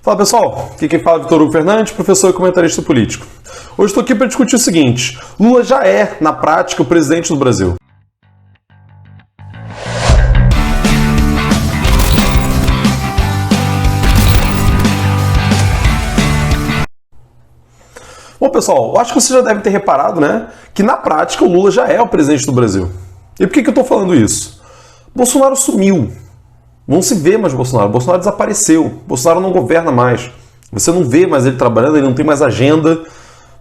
Fala pessoal, aqui quem fala é Vitor Hugo Fernandes, professor e comentarista político. Hoje estou aqui para discutir o seguinte: Lula já é, na prática, o presidente do Brasil. Bom pessoal, eu acho que você já deve ter reparado, né, que na prática o Lula já é o presidente do Brasil. E por que eu estou falando isso? Bolsonaro sumiu. Não se vê mais Bolsonaro. Bolsonaro desapareceu. Bolsonaro não governa mais. Você não vê mais ele trabalhando, ele não tem mais agenda.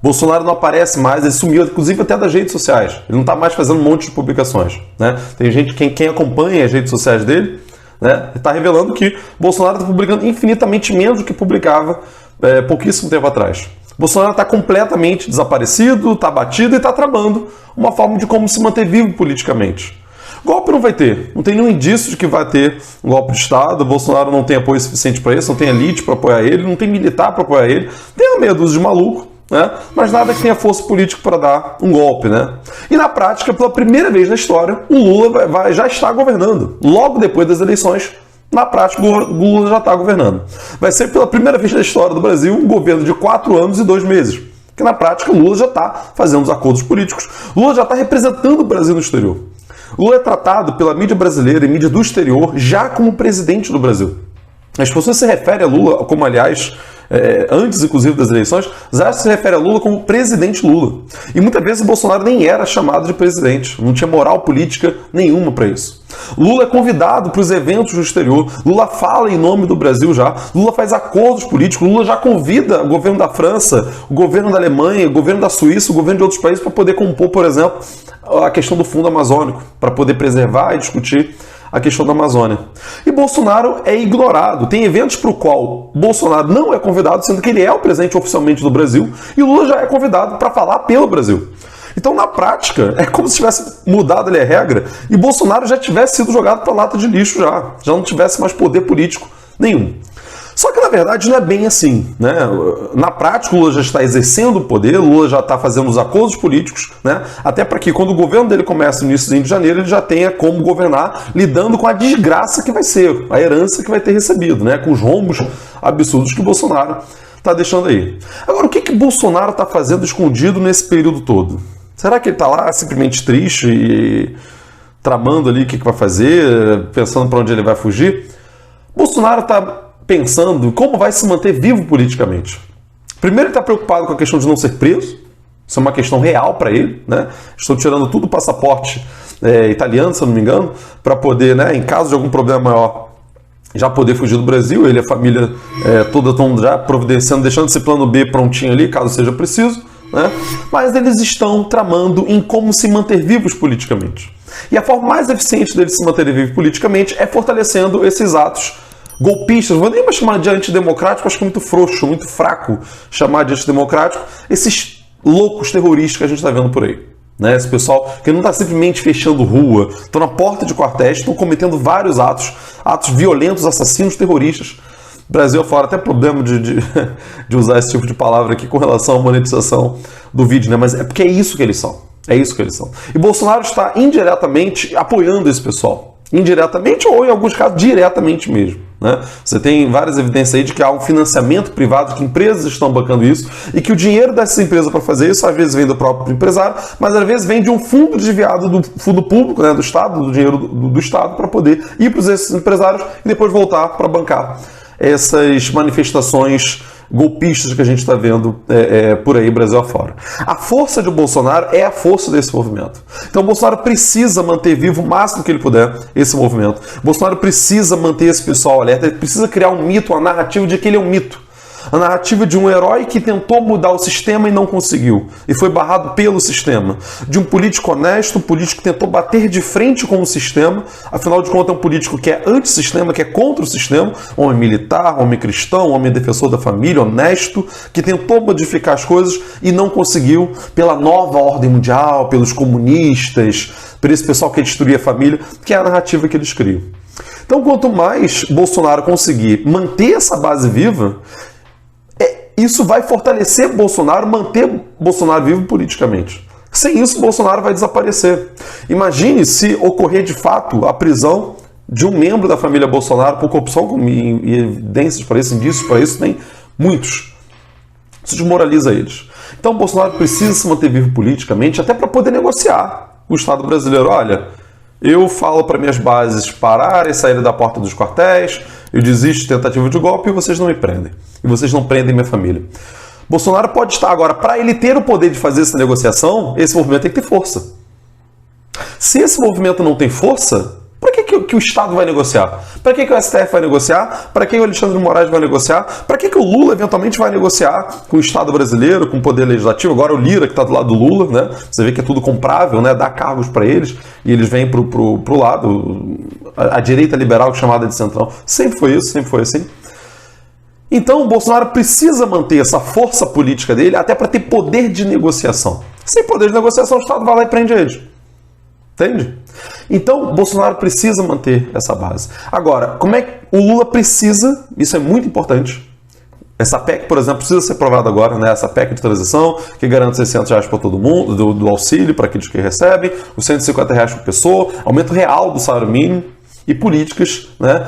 Bolsonaro não aparece mais, ele sumiu, inclusive até das redes sociais. Ele não está mais fazendo um monte de publicações, né? Tem gente, quem acompanha as redes sociais dele, né, está revelando que Bolsonaro está publicando infinitamente menos do que publicava pouquíssimo tempo atrás. Bolsonaro está completamente desaparecido, está abatido e está tramando uma forma de como se manter vivo politicamente. Golpe não vai ter, não tem nenhum indício de que vai ter um golpe de Estado. O Bolsonaro não tem apoio suficiente para isso, não tem elite para apoiar ele, não tem militar para apoiar ele, tem uma meia dúzia de maluco, né? Mas nada que tenha força política para dar um golpe, né? E na prática, pela primeira vez na história, o Lula já está governando. Logo depois das eleições, na prática, o Lula já está governando. Vai ser pela primeira vez na história do Brasil um governo de 4 anos e 2 meses. Que na prática o Lula já está fazendo os acordos políticos, o Lula já está representando o Brasil no exterior. Lula é tratado pela mídia brasileira e mídia do exterior já como presidente do Brasil. As pessoas se referem a Lula, como aliás, antes inclusive das eleições, já se refere a Lula como presidente Lula. E muitas vezes o Bolsonaro nem era chamado de presidente, não tinha moral política nenhuma para isso. Lula é convidado para os eventos do exterior, Lula fala em nome do Brasil já, Lula faz acordos políticos, Lula já convida o governo da França, o governo da Alemanha, o governo da Suíça, o governo de outros países para poder compor, por exemplo, a questão do fundo amazônico, para poder preservar e discutir a questão da Amazônia. E Bolsonaro é ignorado. Tem eventos para o qual Bolsonaro não é convidado, sendo que ele é o presidente oficialmente do Brasil, e Lula já é convidado para falar pelo Brasil. Então, na prática, é como se tivesse mudado ali a regra e Bolsonaro já tivesse sido jogado para lata de lixo já não tivesse mais poder político nenhum. Só que, na verdade, não é bem assim, né? Na prática, o Lula já está exercendo o poder, o Lula já está fazendo os acordos políticos, né? Até para que, quando o governo dele começa no início de janeiro, ele já tenha como governar lidando com a desgraça que vai ser, a herança que vai ter recebido, né? Com os rombos absurdos que o Bolsonaro está deixando aí. Agora, o que o Bolsonaro está fazendo escondido nesse período todo? Será que ele está lá simplesmente triste e tramando ali o que vai fazer, pensando para onde ele vai fugir? Bolsonaro está pensando como vai se manter vivo politicamente. Primeiro, ele está preocupado com a questão de não ser preso. Isso é uma questão real para ele, né? Estão tirando tudo o passaporte italiano, se eu não me engano, para poder, né, em caso de algum problema maior, já poder fugir do Brasil. Ele e a família toda estão já providenciando, deixando esse plano B prontinho ali, caso seja preciso, né? Mas eles estão tramando em como se manter vivos politicamente. E a forma mais eficiente deles se manterem vivos politicamente é fortalecendo esses atos golpistas. Não vou nem mais chamar de antidemocrático, acho que é muito frouxo, muito fraco chamar de antidemocrático esses loucos terroristas que a gente está vendo por aí, né? Esse pessoal que não está simplesmente fechando rua, estão na porta de quartéis, estão cometendo vários atos violentos, assassinos, terroristas. Brasil afora, até problema de usar esse tipo de palavra aqui com relação à monetização do vídeo, né? Mas é porque é isso que eles são. É isso que eles são. E Bolsonaro está indiretamente apoiando esse pessoal. Indiretamente ou, em alguns casos, diretamente mesmo, né? Você tem várias evidências aí de que há um financiamento privado, que empresas estão bancando isso, e que o dinheiro dessas empresas para fazer isso, às vezes vem do próprio empresário, mas às vezes vem de um fundo desviado do fundo público, né, do Estado, do dinheiro do Estado, para poder ir para esses empresários e depois voltar para bancar essas manifestações golpistas que a gente está vendo por aí, Brasil afora. A força de Bolsonaro é a força desse movimento. Então Bolsonaro precisa manter vivo o máximo que ele puder esse movimento. Bolsonaro precisa manter esse pessoal alerta, ele precisa criar um mito, uma narrativa de que ele é um mito. A narrativa de um herói que tentou mudar o sistema e não conseguiu, e foi barrado pelo sistema. De um político honesto, um político que tentou bater de frente com o sistema, afinal de contas é um político que é antissistema, que é contra o sistema, homem militar, homem cristão, homem defensor da família, honesto, que tentou modificar as coisas e não conseguiu, pela nova ordem mundial, pelos comunistas, por esse pessoal que destruía a família, que é a narrativa que eles criam. Então, quanto mais Bolsonaro conseguir manter essa base viva, isso vai fortalecer Bolsonaro, manter Bolsonaro vivo politicamente. Sem isso, Bolsonaro vai desaparecer. Imagine se ocorrer de fato a prisão de um membro da família Bolsonaro por corrupção, e evidências para isso, indícios para isso, tem muitos. Isso desmoraliza eles. Então, Bolsonaro precisa se manter vivo politicamente até para poder negociar com o Estado brasileiro. Olha, eu falo para minhas bases pararem e saírem da porta dos quartéis, eu desisto de tentativa de golpe e vocês não me prendem. E vocês não prendem minha família. Bolsonaro pode estar agora, para ele ter o poder de fazer essa negociação, esse movimento tem que ter força. Se esse movimento não tem força, para que o Estado vai negociar? Para que o STF vai negociar? Para que o Alexandre de Moraes vai negociar? Para que o Lula eventualmente vai negociar com o Estado brasileiro, com o Poder Legislativo? Agora o Lira, que está do lado do Lula, né? Você vê que é tudo comprável, né? Dá cargos para eles e eles vêm pro lado. A direita liberal, chamada de centrão. Sempre foi isso, sempre foi assim. Então o Bolsonaro precisa manter essa força política dele até para ter poder de negociação. Sem poder de negociação, o Estado vai lá e prende eles. Entende? Então, Bolsonaro precisa manter essa base. Agora, como é que o Lula precisa, isso é muito importante, essa PEC, por exemplo, precisa ser aprovada agora, né? Essa PEC de transição, que garante R$600 para todo mundo, do auxílio para aqueles que recebem, os R$150 por pessoa, aumento real do salário mínimo, e políticas, né,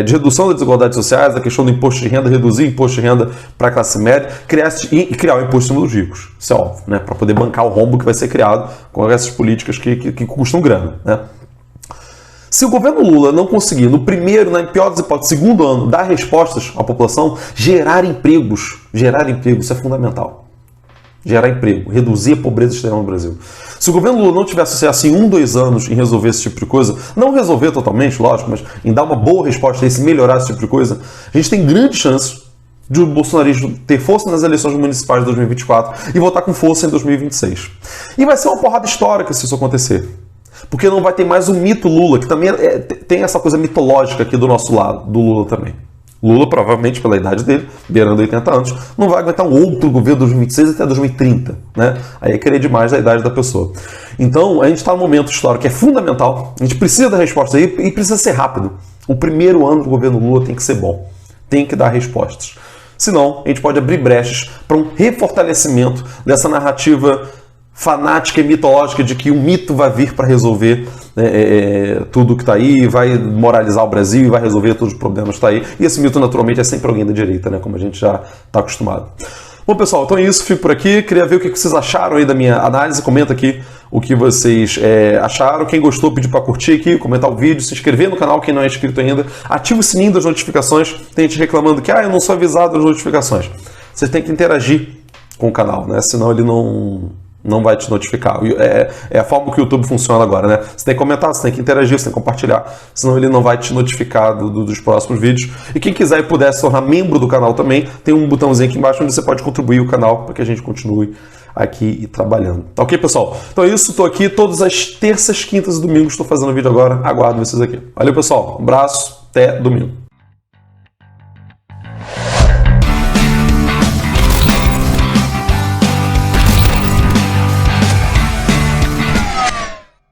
de redução das desigualdades sociais, a questão do imposto de renda, reduzir o imposto de renda para a classe média, criar o imposto em cima dos ricos. Isso é óbvio, né, para poder bancar o rombo que vai ser criado com essas políticas que custam grana. Né. Se o governo Lula não conseguir, no primeiro, na pior das hipóteses, segundo ano, dar respostas à população, gerar empregos, isso é fundamental. Gerar emprego, reduzir a pobreza extrema no Brasil. Se o governo Lula não tiver sucesso em 1, 2 anos em resolver esse tipo de coisa, não resolver totalmente, lógico, mas em dar uma boa resposta a isso, melhorar esse tipo de coisa, a gente tem grandes chances de o bolsonarismo ter força nas eleições municipais de 2024 e votar com força em 2026. E vai ser uma porrada histórica se isso acontecer. Porque não vai ter mais o mito Lula, que também tem essa coisa mitológica aqui do nosso lado, do Lula também. Lula, provavelmente, pela idade dele, beirando 80 anos, não vai aguentar um outro governo de 2026 até 2030. Né? Aí é querer demais da idade da pessoa. Então, a gente está num momento histórico que é fundamental, a gente precisa da resposta aí e precisa ser rápido. O primeiro ano do governo Lula tem que ser bom, tem que dar respostas. Senão, a gente pode abrir brechas para um refortalecimento dessa narrativa fanática e mitológica de que o mito vai vir para resolver tudo que está aí, vai moralizar o Brasil e vai resolver todos os problemas que está aí. E esse mito, naturalmente, é sempre alguém da direita, né? Como a gente já está acostumado. Bom, pessoal, então é isso. Fico por aqui. Queria ver o que vocês acharam aí da minha análise. Comenta aqui o que vocês acharam. Quem gostou, pedir para curtir aqui, comentar o vídeo, se inscrever no canal, quem não é inscrito ainda. Ativa o sininho das notificações. Tem gente reclamando que eu não sou avisado das notificações. Você tem que interagir com o canal, né? Senão ele não vai te notificar. É a forma que o YouTube funciona agora, né? Você tem que comentar, você tem que interagir, você tem que compartilhar, senão ele não vai te notificar dos próximos vídeos. E quem quiser e puder se tornar membro do canal também, tem um botãozinho aqui embaixo onde você pode contribuir o canal para que a gente continue aqui e trabalhando. Tá ok, pessoal? Então é isso, estou aqui todas as terças, quintas e domingos, estou fazendo vídeo agora, aguardo vocês aqui. Valeu, pessoal, um abraço, até domingo.